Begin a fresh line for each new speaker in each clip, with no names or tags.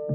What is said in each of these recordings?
Hey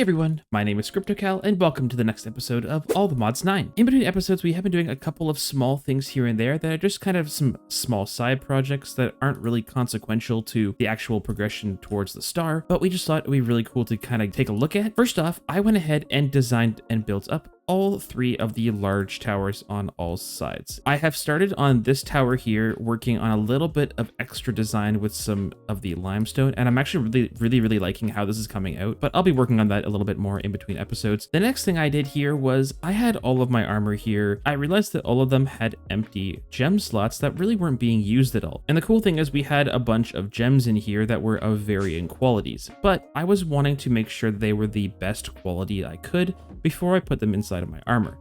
everyone, my name is KryptoCal, and welcome to the next episode of All the Mods 9. In between episodes, we have been doing a couple of small things here and there that are just kind of some small side projects that aren't really consequential to the actual progression towards the star, but we just thought it would be really cool to kind of take a look at. First off, I went ahead and designed and built up all three of the large towers on all sides. I have started on this tower here, working on a little bit of extra design with some of the limestone, and I'm actually really liking how this is coming out, but I'll be working on that a little bit more in between episodes. The next thing I did here was I had all of my armor here. I realized that all of them had empty gem slots that really weren't being used at all. And the cool thing is we had a bunch of gems in here that were of varying qualities, but I was wanting to make sure they were the best quality I could before I put them inside of my armor.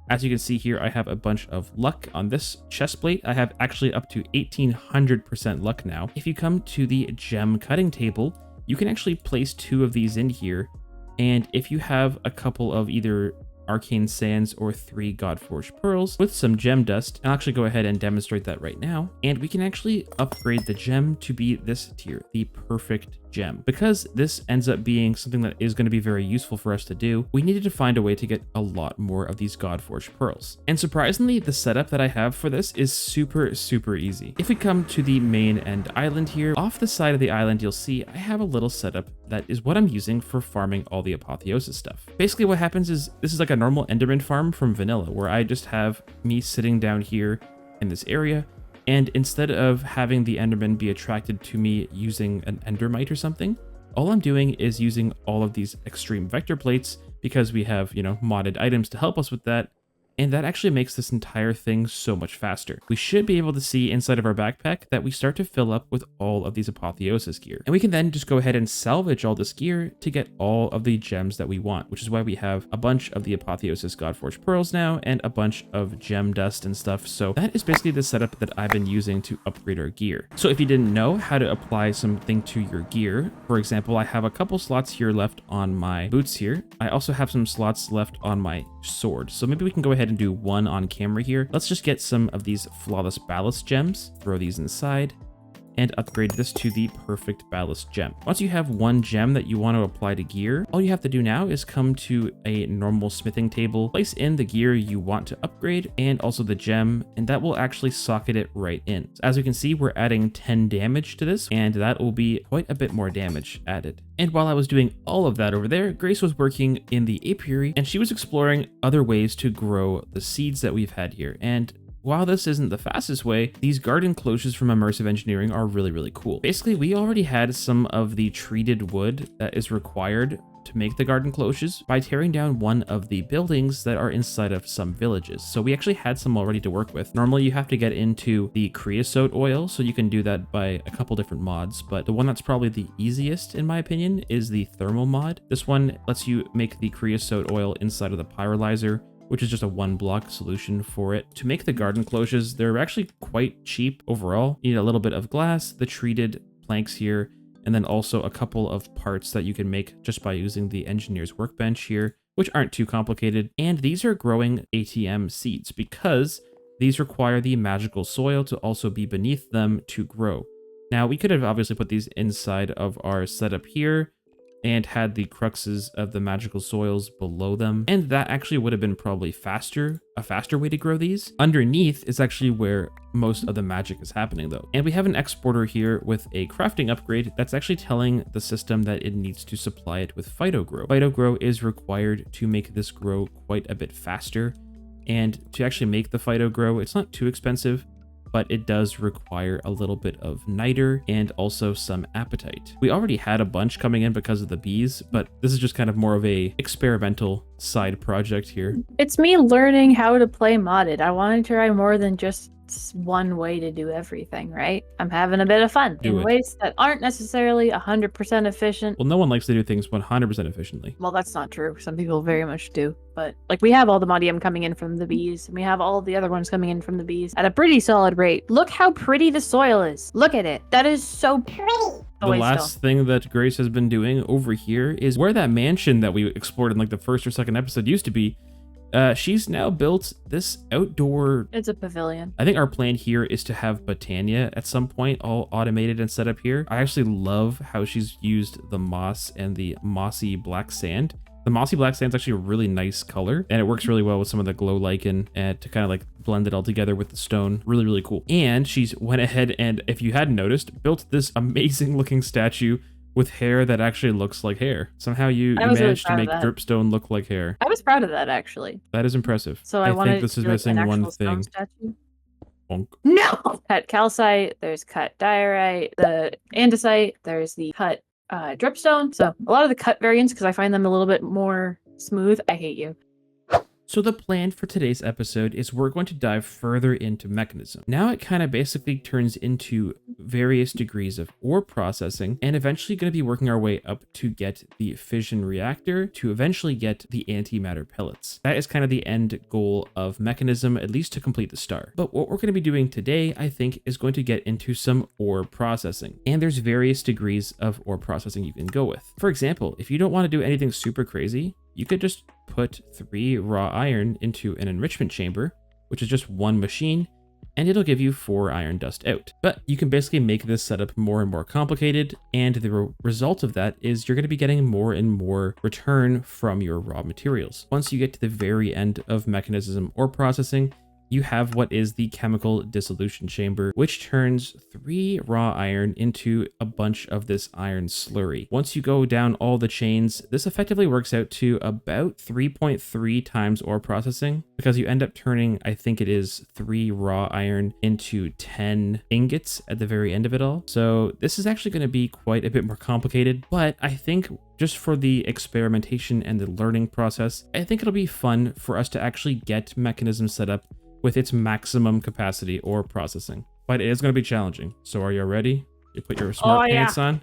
As you can see here, I have a bunch of luck on this chest plate. I have actually up to 1800% luck now. If you come to the gem cutting table, you can actually place 2 of these in here. And if you have a couple of either arcane sands or 3 godforged pearls with some gem dust, I'll actually go ahead and demonstrate that right now. And we can actually upgrade the gem to be this tier, the perfect gem. Because this ends up being something that is going to be very useful for us to do, we needed to find a way to get a lot more of these godforged pearls. And surprisingly, the setup that I have for this is super easy. If we come to the main end island here, off the side of the island, you'll see I have a little setup that is what I'm using for farming all the apotheosis stuff. Basically what happens is this is like a normal enderman farm from vanilla, where I just have me sitting down here in this area, and instead of having the enderman be attracted to me using an endermite or something, all I'm doing is using all of these extreme vector plates because we have, modded items to help us with that. And that actually makes this entire thing so much faster. We should be able to see inside of our backpack that we start to fill up with all of these apotheosis gear. And we can then just go ahead and salvage all this gear to get all of the gems that we want, which is why we have a bunch of the apotheosis godforged pearls now and a bunch of gem dust and stuff. So that is basically the setup that I've been using to upgrade our gear. So if you didn't know how to apply something to your gear, for example, I have a couple slots here left on my boots here. I also have some slots left on my sword. So maybe we can go ahead and do one on camera here. Let's just get some of these flawless ballast gems, throw these inside, and upgrade this to the perfect ballast gem. Once you have one gem that you want to apply to gear, all you have to do now is come to a normal smithing table, place in the gear you want to upgrade and also the gem, and that will actually socket it right in. As you can see, we're adding 10 damage to this, and that will be quite a bit more damage added. And while I was doing all of that over there, Grace was working in the apiary, and she was exploring other ways to grow the seeds that we've had here. And while this isn't the fastest way, these garden closures from Immersive Engineering are really cool. Basically, we already had some of the treated wood that is required to make the garden closures by tearing down one of the buildings that are inside of some villages. So we actually had some already to work with. Normally you have to get into the creosote oil, so you can do that by a couple different mods, but the one that's probably the easiest in my opinion is the thermal mod. This one lets you make the creosote oil inside of the pyrolyzer, which is just a 1-block solution for it. To make the garden closures, they're actually quite cheap overall. You need a little bit of glass, the treated planks here, and then also a couple of parts that you can make just by using the engineer's workbench here, which aren't too complicated. And these are growing ATM seeds because these require the magical soil to also be beneath them to grow. Now, we could have obviously put these inside of our setup here and had the cruxes of the magical soils below them, and that actually would have been probably a faster way to grow these. Underneath is actually where most of the magic is happening though. And we have an exporter here with a crafting upgrade that's actually telling the system that it needs to supply it with PhytoGrow. PhytoGrow is required to make this grow quite a bit faster, and to actually make the PhytoGrow, it's not too expensive, but it does require a little bit of niter and also some apatite. We already had a bunch coming in because of the bees, but this is just kind of more of a experimental side project here.
It's me learning how to play modded. I want to try more than just It's one way to do everything, right? I'm having a bit of fun
Do
in
it.
ways that aren't necessarily 100% efficient.
Well, no one likes to do things 100% efficiently.
Well, that's not true. Some people very much do. But like we have all the modium coming in from the bees, and we have all the other ones coming in from the bees at a pretty solid rate. Look how pretty the soil is. Look at it. That is so pretty.
The last thing that Grace has been doing over here is where that mansion that we explored in like the first or second episode used to be. She's now built this outdoor...
It's a pavilion.
I think our plan here is to have Botania at some point all automated and set up here. I actually love how she's used the moss and the mossy black sand. The mossy black sand is actually a really nice color, and it works really well with some of the glow lichen and to kind of like blend it all together with the stone. Really, really cool. And she's went ahead and, if you hadn't noticed, built this amazing looking statue with hair that actually looks like hair. Somehow you managed to make dripstone look like hair.
I was proud of that, actually.
That is impressive.
So I
think this is missing one thing. Bonk.
No! Cut calcite, there's cut diorite, the andesite, there's the cut dripstone. So a lot of the cut variants, because I find them a little bit more smooth. I hate you.
So the plan for today's episode is we're going to dive further into Mekanism. Now it kind of basically turns into various degrees of ore processing, and eventually going to be working our way up to get the fission reactor to eventually get the antimatter pellets. That is kind of the end goal of Mekanism, at least to complete the star. But what we're going to be doing today, I think, is going to get into some ore processing. And there's various degrees of ore processing you can go with. For example, if you don't want to do anything super crazy, you could just put 3 raw iron into an enrichment chamber, which is just one machine, and it'll give you 4 iron dust out. But you can basically make this setup more and more complicated, and the result of that is you're going to be getting more and more return from your raw materials. Once you get to the very end of Mekanism ore processing, you have what is the chemical dissolution chamber, which turns 3 raw iron into a bunch of this iron slurry. Once you go down all the chains, this effectively works out to about 3.3 times ore processing, because you end up turning, I think it is 3 raw iron into 10 ingots at the very end of it all. So this is actually going to be quite a bit more complicated, but I think just for the experimentation and the learning process, I think it'll be fun for us to actually get Mekanism set up with its maximum capacity or processing. But it is going to be challenging. So are you ready? You put your smart pants on?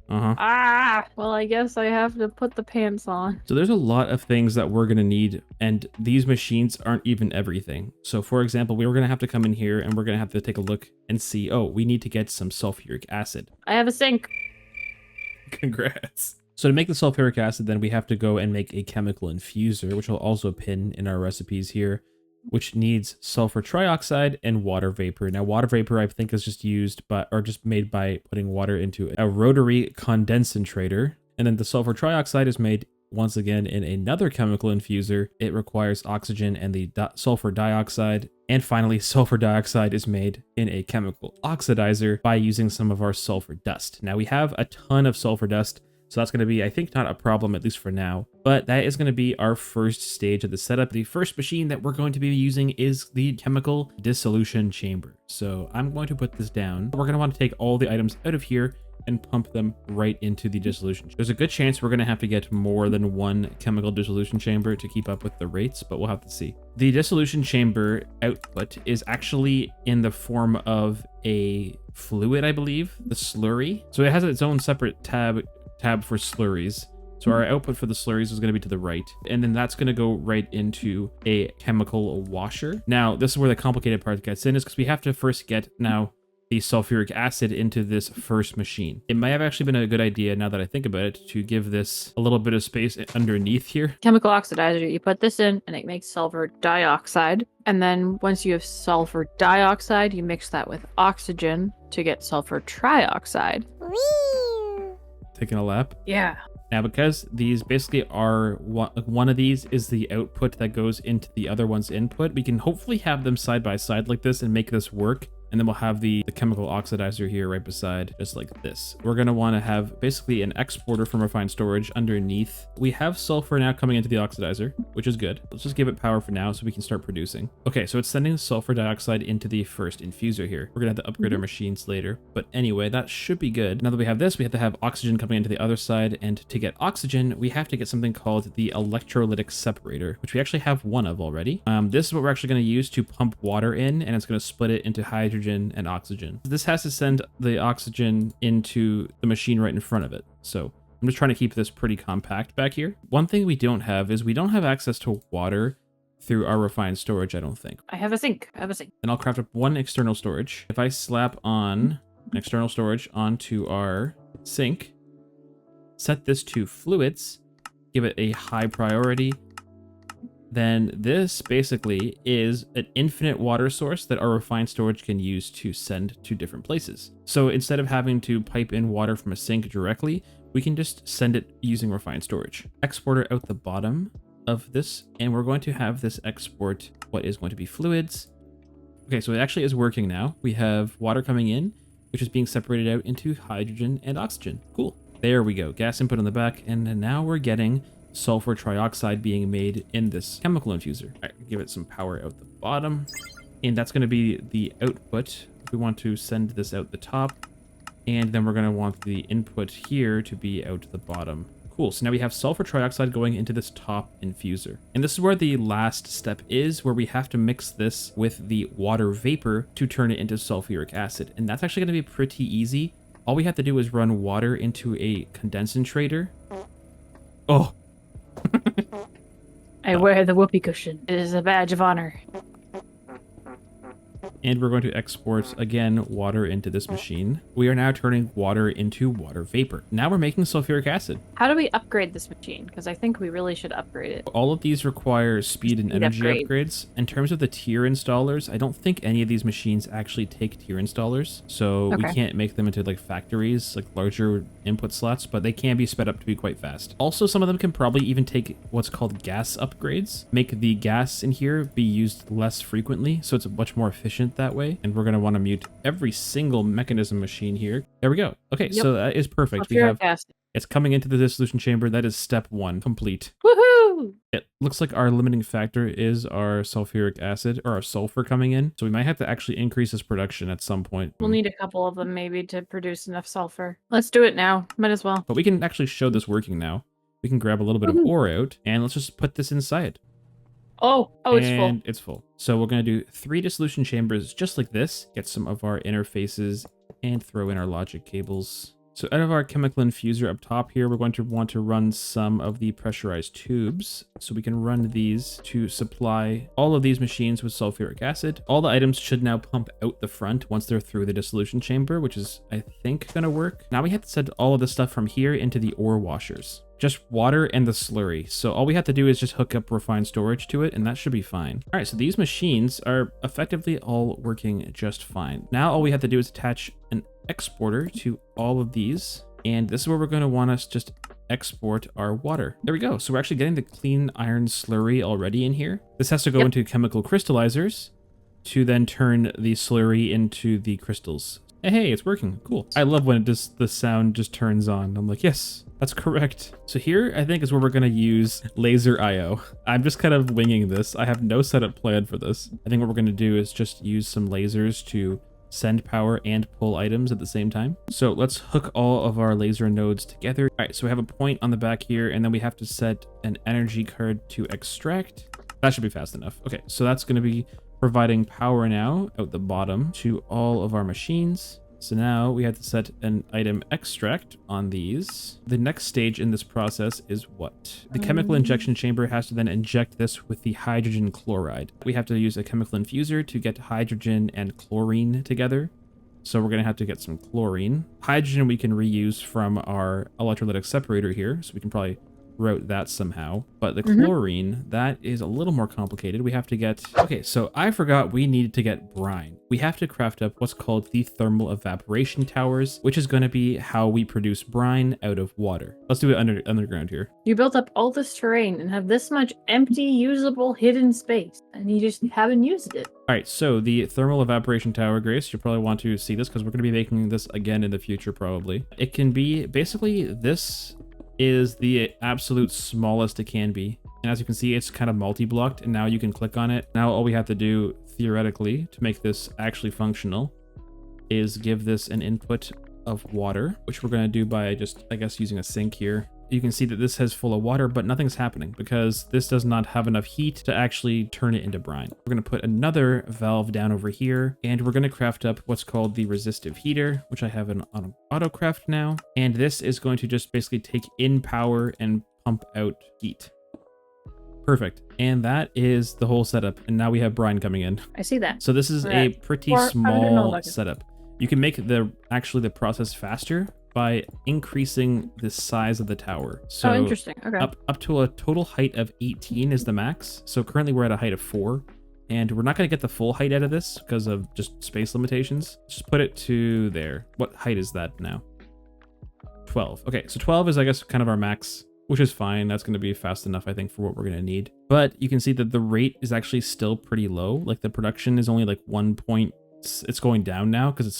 Well, I guess I have to put the pants on.
So there's a lot of things that we're going to need, and these machines aren't even everything. So for example, we were going to have to come in here and we're going to have to take a look and see, oh, we need to get some sulfuric acid.
I have a sink.
Congrats. So to make the sulfuric acid, then we have to go and make a chemical infuser, which will also pin in our recipes here, which needs sulfur trioxide and water vapor. Now, water vapor, I think, is just used or just made by putting water into a rotary condensator. And then the sulfur trioxide is made once again in another chemical infuser. It requires oxygen and the sulfur dioxide. And finally, sulfur dioxide is made in a chemical oxidizer by using some of our sulfur dust. Now, we have a ton of sulfur dust, so that's going to be, I think, not a problem, at least for now. But that is going to be our first stage of the setup. The first machine that we're going to be using is the chemical dissolution chamber. So I'm going to put this down. We're going to want to take all the items out of here and pump them right into the dissolution. There's a good chance we're going to have to get more than one chemical dissolution chamber to keep up with the rates, but we'll have to see. The dissolution chamber output is actually in the form of a fluid, I believe, the slurry. So it has its own separate tab for slurries. So our output for the slurries is going to be to the right, and then that's going to go right into a chemical washer. Now, this is where the complicated part gets in, is because we have to first get now the sulfuric acid into this first machine. It might have actually been a good idea, now that I think about it, to give this a little bit of space underneath here.
Chemical oxidizer, you put this in and it makes sulfur dioxide. And then once you have sulfur dioxide, you mix that with oxygen to get sulfur trioxide.
Taking a lap?
Yeah.
Now, because these basically are, one of these is the output that goes into the other one's input, we can hopefully have them side by side like this and make this work. And then we'll have the chemical oxidizer here right beside, just like this. We're going to want to have basically an exporter from refined storage underneath. We have sulfur now coming into the oxidizer, which is good. Let's just give it power for now so we can start producing. Okay, so it's sending sulfur dioxide into the first infuser here. We're going to have to upgrade our machines later. But anyway, that should be good. Now that we have this, we have to have oxygen coming into the other side. And to get oxygen, we have to get something called the electrolytic separator, which we actually have one of already. This is what we're actually going to use to pump water in, and it's going to split it into hydrogen and oxygen. This has to send the oxygen into the machine right in front of it. So I'm just trying to keep this pretty compact back here. One thing we don't have is we don't have access to water through our refined storage, I don't think.
I have a sink. And
I'll craft up one external storage. If I slap on an external storage onto our sink, set this to fluids, give it a high priority, then this basically is an infinite water source that our refined storage can use to send to different places. So instead of having to pipe in water from a sink directly, we can just send it using refined storage. Exporter out the bottom of this, and we're going to have this export what is going to be fluids. Okay, so it actually is working now. We have water coming in, which is being separated out into hydrogen and oxygen. Cool. There we go. Gas input on the back, and now we're getting sulfur trioxide being made in this chemical infuser. All right, give it some power out the bottom, and that's going to be the output. We want to send this out the top, and then we're going to want the input here to be out the bottom. Cool, so now we have sulfur trioxide going into this top infuser. And this is where the last step is, where we have to mix this with the water vapor to turn it into sulfuric acid. And that's actually going to be pretty easy. All we have to do is run water into a condensator. Oh,
I wear the whoopee cushion. It is a badge of honor.
And we're going to export, again, water into this machine. We are now turning water into water vapor. Now we're making sulfuric acid.
How do we upgrade this machine? Because I think we really should upgrade it.
All of these require speed and energy upgrades. In terms of the tier installers, I don't think any of these machines actually take tier installers. So we can't make them into like factories, like larger input slots, but they can be sped up to be quite fast. Also, some of them can probably even take what's called gas upgrades, make the gas in here be used less frequently. So it's much more efficient that way. And we're going to want to mute every single Mekanism machine here. There we go. Okay, so that is perfect. We have it's coming into the dissolution chamber. That is step 1 complete.
Woohoo!
It looks like our limiting factor is our sulfuric acid, or our sulfur coming in. So we might have to actually increase this production at some point.
We'll need a couple of them maybe to produce enough sulfur. Let's do it now. Might as well.
But we can actually show this working now. We can grab a little bit of ore out, and let's just put this inside.
Oh, it's full.
And it's full. So we're going to do 3 dissolution chambers just like this. Get some of our interfaces and throw in our logic cables. So out of our chemical infuser up top here, we're going to want to run some of the pressurized tubes. So we can run these to supply all of these machines with sulfuric acid. All the items should now pump out the front once they're through the dissolution chamber, which is, I think, going to work. Now we have to send all of the stuff from here into the ore washers. Just water and the slurry. So all we have to do is just hook up refined storage to it, and that should be fine. All right, so these machines are effectively all working just fine. Now all we have to do is attach an exporter to all of these, and this is where we're going to want us just export our water. There we go. So we're actually getting the clean iron slurry already in here. This has to go into chemical crystallizers to then turn the slurry into the crystals. Hey, it's working. Cool. I love when the sound just turns on. I'm like, yes, that's correct. So here, I think, is where we're going to use laser IO. I'm just kind of winging this. I have no setup plan for this. I think what we're going to do is just use some lasers to send power and pull items at the same time. So let's hook all of our laser nodes together. All right, so we have a point on the back here, and then we have to set an energy card to extract. That should be fast enough. Okay, so that's going to be providing power now out the bottom to all of our machines. So now we have to set an item extract on these. The next stage in this process is what? The chemical injection chamber has to then inject this with the hydrogen chloride. We have to use a chemical infuser to get hydrogen and chlorine together. So we're going to have to get some chlorine. Hydrogen we can reuse from our electrolytic separator here. So we can probably route that somehow. But the chlorine, that is a little more complicated. We have to get... Okay, so I forgot we needed to get brine. We have to craft up what's called the thermal evaporation towers, which is going to be how we produce brine out of water. Let's do it underground here.
You built up all this terrain and have this much empty, usable, hidden space, and you just haven't used it.
All right, so the thermal evaporation tower, Grace, you'll probably want to see this because we're going to be making this again in the future, probably. It can be, basically, this is the absolute smallest it can be. And as you can see, it's kind of multi-blocked, and now you can click on it. Now all we have to do, theoretically, to make this actually functional is give this an input of water, which we're going to do by just, I guess, using a sink here. You can see that this has full of water, but nothing's happening because this does not have enough heat to actually turn it into brine. We're going to put another valve down over here, and we're going to craft up what's called the resistive heater, which I have on auto craft now. And this is going to just basically take in power and pump out heat. Perfect. And that is the whole setup. And now we have brine coming in.
I see that.
So this is a pretty small setup. You can make the process faster by increasing the size of the tower. So
interesting. Okay.
Up to a total height of 18 is the max. So currently we're at a height of 4, and we're not going to get the full height out of this because of just space limitations. Just put it to there. What height is that now? 12. Okay, so 12 is, I guess, kind of our max, which is fine. That's going to be fast enough, I think, for what we're going to need. But you can see that the rate is actually still pretty low. Like the production is only like 1 point. It's going down now because it's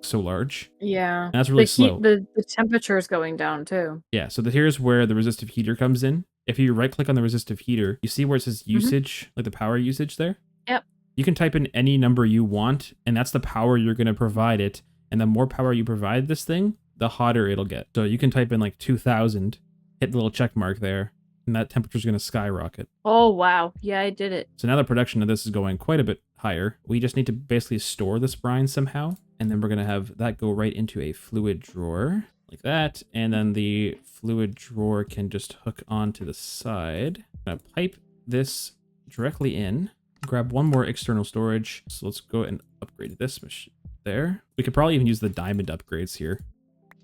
so large.
Yeah,
and that's really slow.
The temperature is going down too.
Yeah, so here's where the resistive heater comes in. If you right click on the resistive heater, you see where it says usage, like the power usage there?
Yep.
You can type in any number you want, and that's the power you're going to provide it. And the more power you provide this thing, the hotter it'll get. So you can type in like 2000, hit the little check mark there, and that temperature is going to skyrocket.
Oh, wow. Yeah, I did it.
So now the production of this is going quite a bit higher. We just need to basically store this brine somehow, and then we're going to have that go right into a fluid drawer like that, and then the fluid drawer can just hook onto the side. I'm going to pipe this directly in, grab one more external storage. So let's go and upgrade this machine there. We could probably even use the diamond upgrades here.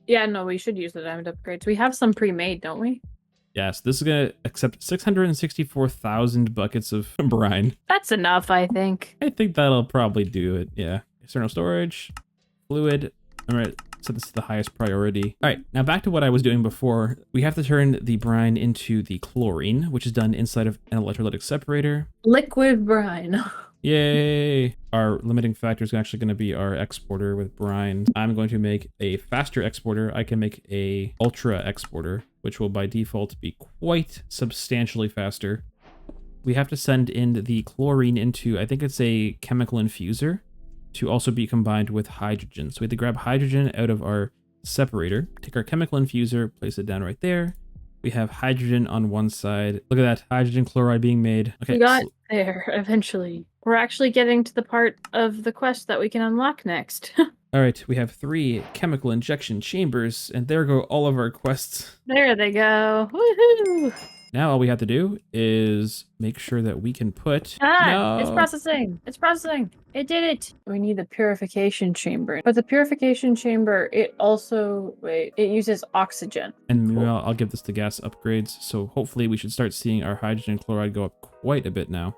Yeah, no, we should use the diamond upgrades. We have some pre-made, don't we?
Yes, this is going to accept 664,000 buckets of brine.
That's enough, I think.
I think that'll probably do it, yeah. External storage, fluid. All right, set this to the highest priority. All right, now back to what I was doing before. We have to turn the brine into the chlorine, which is done inside of an electrolytic separator.
Liquid brine.
Yay! Our limiting factor is actually going to be our exporter with brine. I'm going to make a faster exporter. I can make a ultra exporter, which will by default be quite substantially faster. We have to send in the chlorine into, I think it's a chemical infuser, to also be combined with hydrogen. So we have to grab hydrogen out of our separator, take our chemical infuser, place it down right there. We have hydrogen on one side. Look at that, hydrogen chloride being made. Okay,
we got there eventually. We're actually getting to the part of the quest that we can unlock next.
All right, we have 3 chemical injection chambers, and there go all of our quests.
There they go. Woohoo!
Now all we have to do is make sure that we can put...
It's processing. It's processing. It did it. We need the purification chamber. But the purification chamber, it also... Wait, it uses oxygen.
And meanwhile, I'll give this to gas upgrades, so hopefully we should start seeing our hydrogen chloride go up quite a bit now.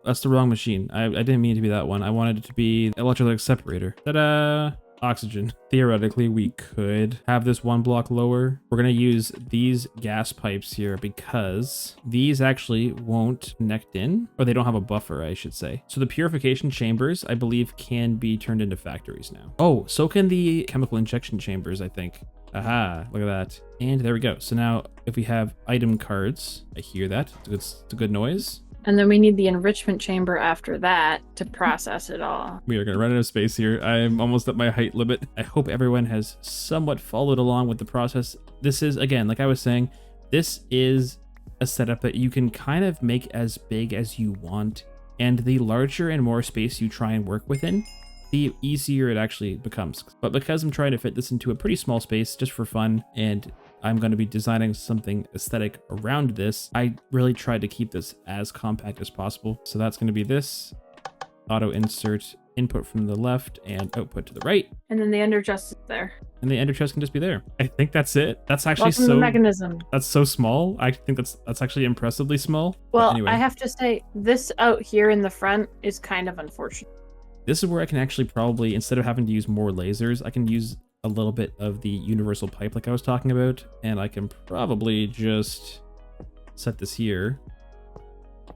That's the wrong machine. I didn't mean it to be that one. I wanted it to be electrolytic separator. Ta-da! Oxygen. Theoretically, we could have this 1 block lower. We're going to use these gas pipes here because these actually won't connect in, or they don't have a buffer, I should say. So the purification chambers, I believe, can be turned into factories now. Oh, so can the chemical injection chambers, I think. Aha, look at that. And there we go. So now if we have item cards, I hear that. It's a good noise.
And then we need the enrichment chamber after that to process it all.
We are going to run out of space here. I'm almost at my height limit. I hope everyone has somewhat followed along with the process. This is, again, like I was saying, this is a setup that you can kind of make as big as you want. And the larger and more space you try and work within, the easier it actually becomes. But because I'm trying to fit this into a pretty small space just for fun, and I'm going to be designing something aesthetic around this, I really tried to keep this as compact as possible. So that's going to be this, auto insert input from the left and output to the right.
And then the ender chest is there.
And the ender chest can just be there. I think that's it. That's actually
Welcome to Mechanism.
That's so small. I think that's actually impressively small.
Well,
anyway.
I have to say, this out here in the front is kind of unfortunate.
This is where I can actually probably, instead of having to use more lasers, I can use a little bit of the universal pipe like I was talking about. And I can probably just set this here.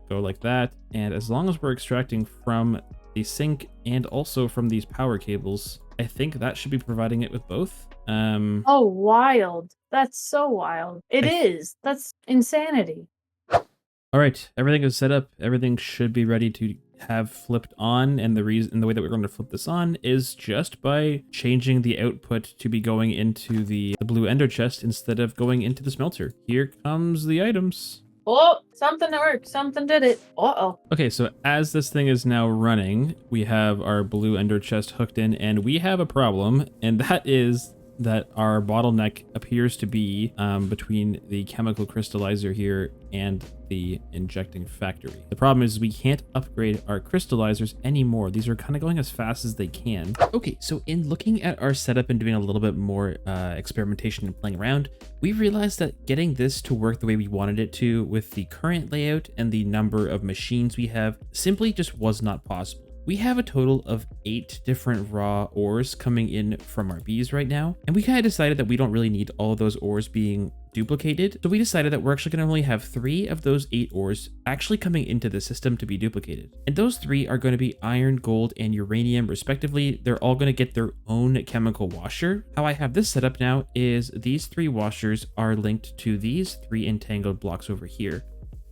Go like that. And as long as we're extracting from the sink and also from these power cables, I think that should be providing it with both.
Oh, wild. That's so wild. It is. That's insanity.
All right, everything is set up. Everything should be ready to have flipped on. And the way that we're going to flip this on is just by changing the output to be going into the blue ender chest instead of going into the smelter. Here comes the items.
Oh, something worked. Something did it. Uh-oh.
Okay, so as this thing is now running, we have our blue ender chest hooked in, and we have a problem, and that is that our bottleneck appears to be between the chemical crystallizer here and the injecting factory. The problem is we can't upgrade our crystallizers anymore. These are kind of going as fast as they can. Okay, so in looking at our setup and doing a little bit more experimentation and playing around, we realized that getting this to work the way we wanted it to with the current layout and the number of machines we have simply just was not possible. We have a total of 8 different raw ores coming in from our bees right now, and we kind of decided that we don't really need all of those ores being duplicated, so we decided that we're actually going to only have 3 of those 8 ores actually coming into the system to be duplicated. And those 3 are going to be iron, gold, and uranium respectively. They're all going to get their own chemical washer. How I have this set up now is these 3 washers are linked to these 3 entangled blocks over here,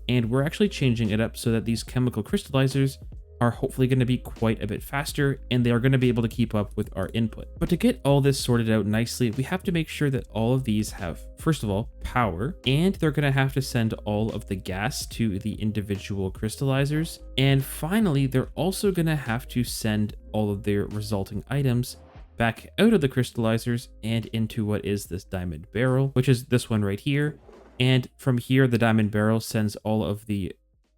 and we're actually changing it up so that these chemical crystallizers are hopefully going to be quite a bit faster, and they are going to be able to keep up with our input. But to get all this sorted out nicely, we have to make sure that all of these have, first of all, power, and they're going to have to send all of the gas to the individual crystallizers. And finally, they're also going to have to send all of their resulting items back out of the crystallizers and into what is this diamond barrel, which is this one right here. And from here, the diamond barrel sends all of the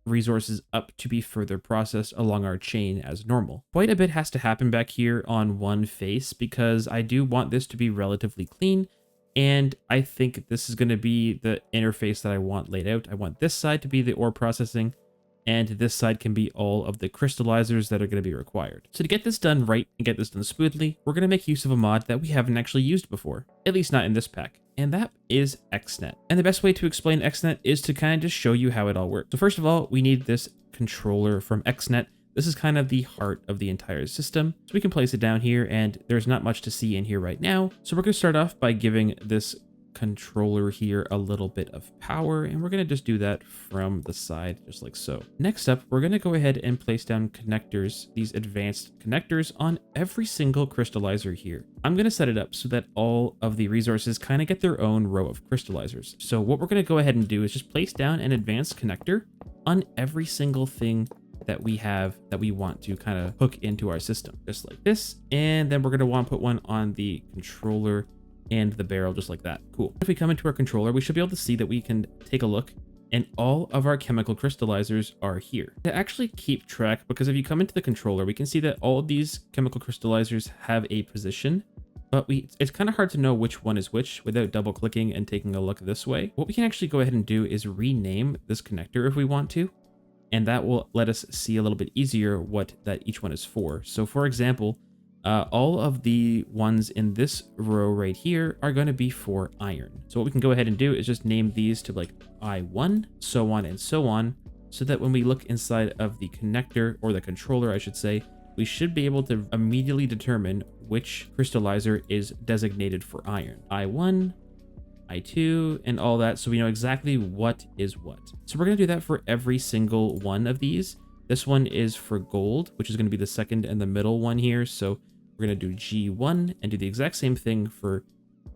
resources up to be further processed along our chain as normal. Quite a bit has to happen back here on one face because I do want this to be relatively clean, and I think this is going to be the interface that I want laid out. I want this side to be the ore processing, and this side can be all of the crystallizers that are going to be required. So to get this done right and get this done smoothly, we're going to make use of a mod that we haven't actually used before, at least not in this pack. And that is XNet. And the best way to explain XNet is to kind of just show you how it all works. So first of all, we need this controller from XNet. This is kind of the heart of the entire system. So we can place it down here, and there's not much to see in here right now. So we're going to start off by giving this controller here a little bit of power, and we're going to just do that from the side just like so. Next up, we're going to go ahead and place down connectors, these advanced connectors, on every single crystallizer here. I'm going to set it up so that all of the resources kind of get their own row of crystallizers. So what we're going to go ahead and do is just place down an advanced connector on every single thing that we have that we want to kind of hook into our system, just like this. And then we're going to want to put one on the controller and the barrel just like that. Cool. If we come into our controller, we should be able to see that we can take a look, and all of our chemical crystallizers are here. To actually keep track, because if you come into the controller, we can see that all of these chemical crystallizers have a position, but it's kind of hard to know which one is which without double clicking and taking a look this way. What we can actually go ahead and do is rename this connector if we want to, and that will let us see a little bit easier what that each one is for. So for example, all of the ones in this row right here are going to be for iron. So what we can go ahead and do is just name these to like I1, so on and so on, so that when we look inside of the connector, or the controller, I should say, we should be able to immediately determine which crystallizer is designated for iron. I1, I2, and all that, so we know exactly what is what. So we're going to do that for every single one of these. This one is for gold, which is going to be the second and the middle one here. So we're going to do G1 and do the exact same thing for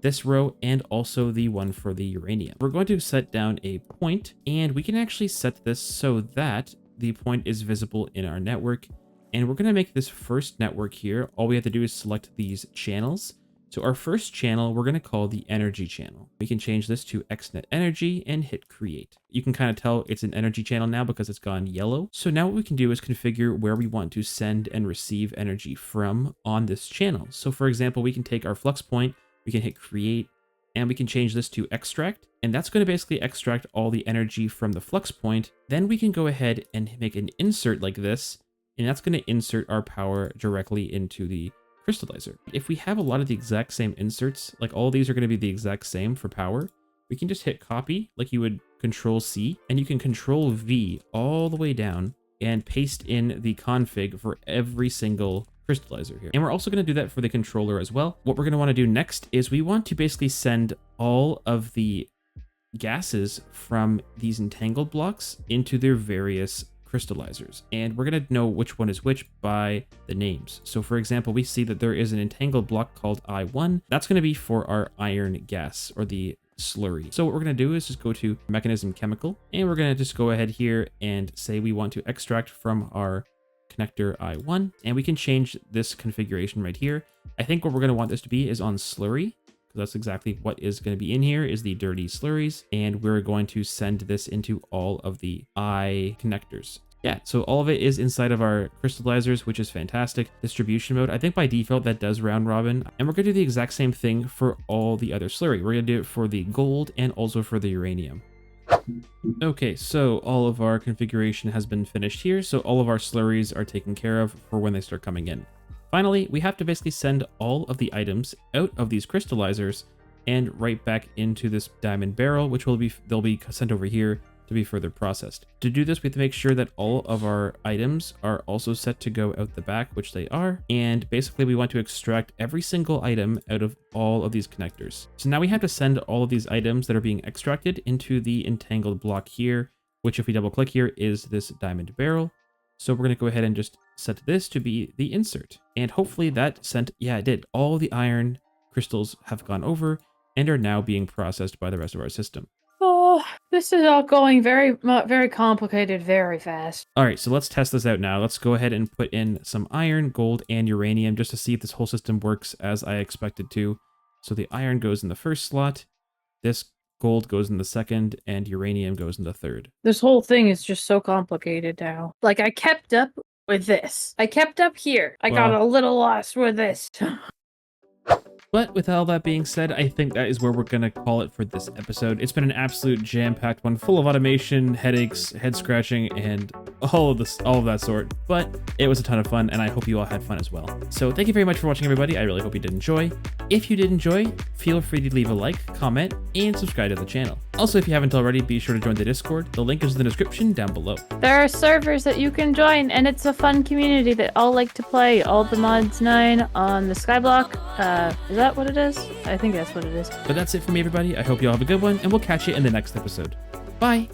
this row and also the one for the uranium. We're going to set down a point, and we can actually set this so that the point is visible in our network. And we're going to make this first network here. All we have to do is select these channels. So our first channel, we're going to call the energy channel. We can change this to XNet energy and hit create. You can kind of tell it's an energy channel now because it's gone yellow. So now what we can do is configure where we want to send and receive energy from on this channel. So for example, we can take our flux point, we can hit create, and we can change this to extract. And that's going to basically extract all the energy from the flux point. Then we can go ahead and make an insert like this, and that's going to insert our power directly into the crystallizer. If we have a lot of the exact same inserts, like all these are going to be the exact same for power, we can just hit copy like you would Control C, and you can Control V all the way down and paste in the config for every single crystallizer here. And we're also going to do that for the controller as well. What we're going to want to do next is we want to basically send all of the gases from these entangled blocks into their various crystallizers, and we're going to know which one is which by the names. So for example, we see that there is an entangled block called I1. That's going to be for our iron gas, or the slurry. So what we're going to do is just go to Mechanism Chemical, and we're going to just go ahead here and say we want to extract from our connector I1, and we can change this configuration right here. I think what we're going to want this to be is on slurry, because that's exactly what is going to be in here, is the dirty slurries, and we're going to send this into all of the I connectors. Yeah, so all of it is inside of our crystallizers, which is fantastic. Distribution mode, I think by default that does round robin, and we're going to do the exact same thing for all the other slurry. We're going to do it for the gold and also for the uranium. Okay, so all of our configuration has been finished here, so all of our slurries are taken care of for when they start coming in. Finally, we have to basically send all of the items out of these crystallizers and right back into this diamond barrel, which they'll be sent over here to be further processed. To do this, we have to make sure that all of our items are also set to go out the back, which they are. And basically we want to extract every single item out of all of these connectors. So now we have to send all of these items that are being extracted into the entangled block here, which if we double click here is this diamond barrel. So we're going to go ahead and just set this to be the insert. And hopefully that sent, yeah, it did. All the iron crystals have gone over and are now being processed by the rest of our system.
Oh, this is all going very complicated, very fast.
All right, so let's test this out now. Let's go ahead and put in some iron, gold, and uranium just to see if this whole system works as I expected to. So the iron goes in the first slot, this gold goes in the second, and uranium goes in the third.
This whole thing is just so complicated now. Like, I kept up with this. I kept up here. I got a little lost with this.
But with all that being said, I think that is where we're going to call it for this episode. It's been an absolute jam-packed one, full of automation, headaches, head scratching, and all of that sort. But it was a ton of fun, and I hope you all had fun as well. So thank you very much for watching, everybody. I really hope you did enjoy. If you did enjoy, feel free to leave a like, comment, and subscribe to the channel. Also, if you haven't already, be sure to join the Discord. The link is in the description down below.
There are servers that you can join, and it's a fun community that all like to play all the mods 9 on the Skyblock. Is that what it is? I think that's what it is.
But that's it for me, everybody. I hope you all have a good one, and we'll catch you in the next episode. Bye!